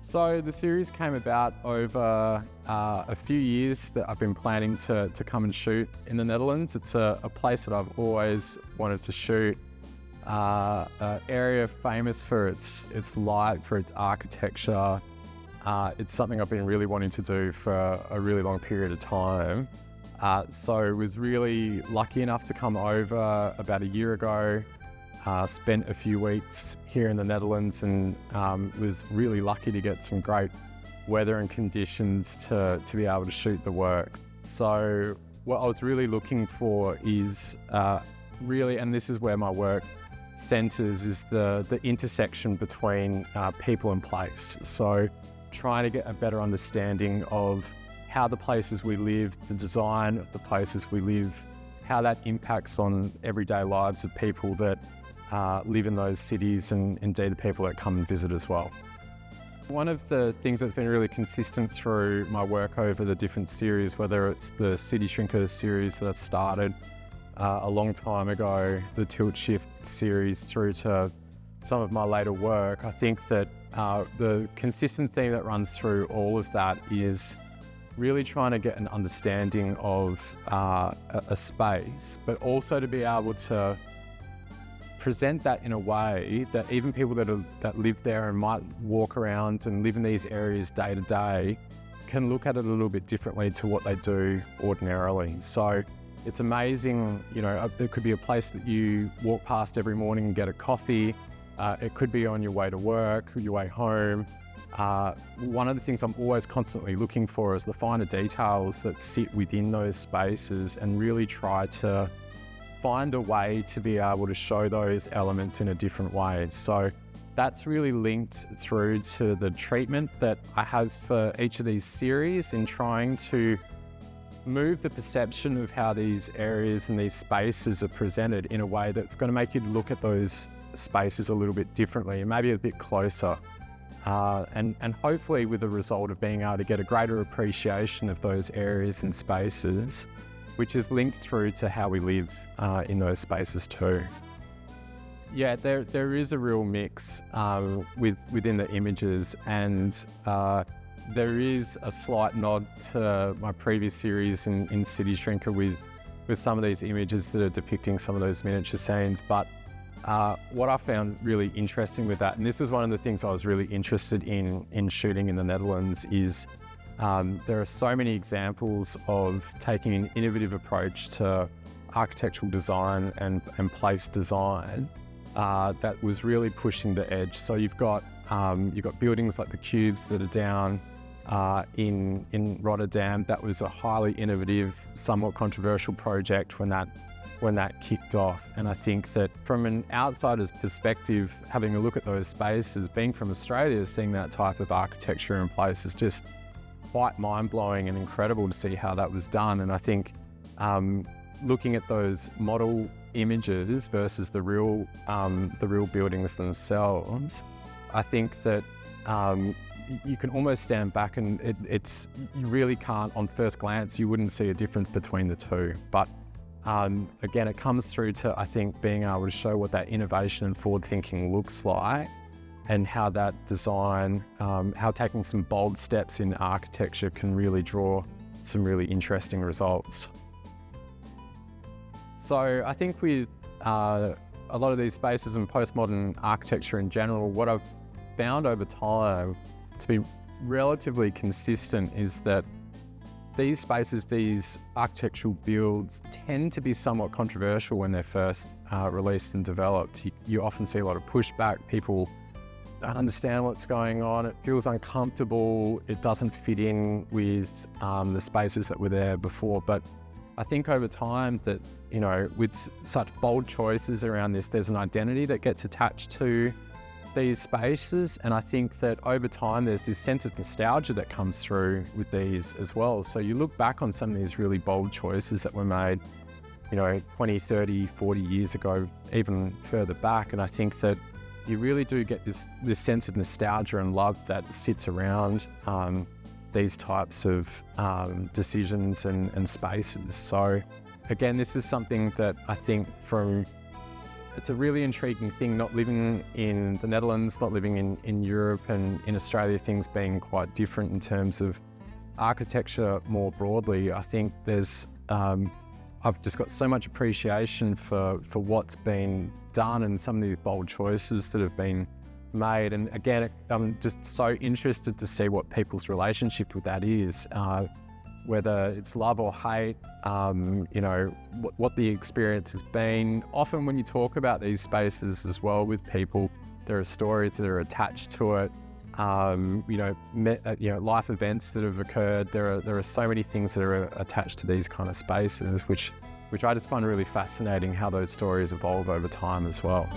So the series came about over a few years that I've been planning to come and shoot in the Netherlands. It's a place that I've always wanted to shoot. An area famous for its light, for its architecture. It's something I've been really wanting to do for a really long period of time. So I was really lucky enough to come over about a year ago. Spent a few weeks here in the Netherlands and was really lucky to get some great weather and conditions to be able to shoot the work. So what I was really looking for is really, and this is where my work centers, is the intersection between people and place. So trying to get a better understanding of how the places we live, the design of the places we live, how that impacts on everyday lives of people that live in those cities and indeed the people that come and visit as well. One of the things that's been really consistent through my work over the different series, whether it's the City Shrinker series that I started a long time ago, the Tilt Shift series, through to some of my later work, I think that the consistent theme that runs through all of that is really trying to get an understanding of a space, but also to be able to present that in a way that even people that live there and might walk around and live in these areas day to day can look at it a little bit differently to what they do ordinarily. So it's amazing, you know, there could be a place that you walk past every morning and get a coffee. It could be on your way to work, your way home. One of the things I'm always constantly looking for is the finer details that sit within those spaces and really try to find a way to be able to show those elements in a different way. So that's really linked through to the treatment that I have for each of these series in trying to move the perception of how these areas and these spaces are presented in a way that's going to make you look at those spaces a little bit differently and maybe a bit closer. And hopefully with the result of being able to get a greater appreciation of those areas and spaces, which is linked through to how we live in those spaces too. Yeah, there is a real mix within the images, and there is a slight nod to my previous series in City Shrinker with some of these images that are depicting some of those miniature scenes. But what I found really interesting with that, and this is one of the things I was really interested in shooting in the Netherlands, is there are so many examples of taking an innovative approach to architectural design and place design that was really pushing the edge. So you've got buildings like the Cubes that are down in Rotterdam. That was a highly innovative, somewhat controversial project when that kicked off. And I think that from an outsider's perspective, having a look at those spaces, being from Australia, seeing that type of architecture in place is just quite mind-blowing and incredible to see how that was done. And I think looking at those model images versus the real buildings themselves, I think that you can almost stand back and you really can't, on first glance, you wouldn't see a difference between the two. But again, it comes through to, I think, being able to show what that innovation and forward thinking looks like, and how that design, how taking some bold steps in architecture can really draw some really interesting results. So I think with a lot of these spaces and postmodern architecture in general, what I've found over time to be relatively consistent is that these spaces, these architectural builds, tend to be somewhat controversial when they're first released and developed. You often see a lot of pushback. People don't understand what's going on. It feels uncomfortable. It doesn't fit in with the spaces that were there before. But I think over time that, you know, with such bold choices around this, there's an identity that gets attached to these spaces. And I think that over time, there's this sense of nostalgia that comes through with these as well. So you look back on some of these really bold choices that were made, you know, 20, 30, 40 years ago, even further back. And I think that you really do get this sense of nostalgia and love that sits around these types of decisions and spaces. So again, this is something that I think from it's a really intriguing thing, not living in the Netherlands, not living in Europe and in Australia, things being quite different in terms of architecture more broadly. I think I've just got so much appreciation for what's been done and some of these bold choices that have been made. And again, I'm just so interested to see what people's relationship with that is, whether it's love or hate, what the experience has been. Often when you talk about these spaces as well with people, there are stories that are attached to it. Life events that have occurred. There are so many things that are attached to these kind of spaces, which I just find really fascinating how those stories evolve over time as well.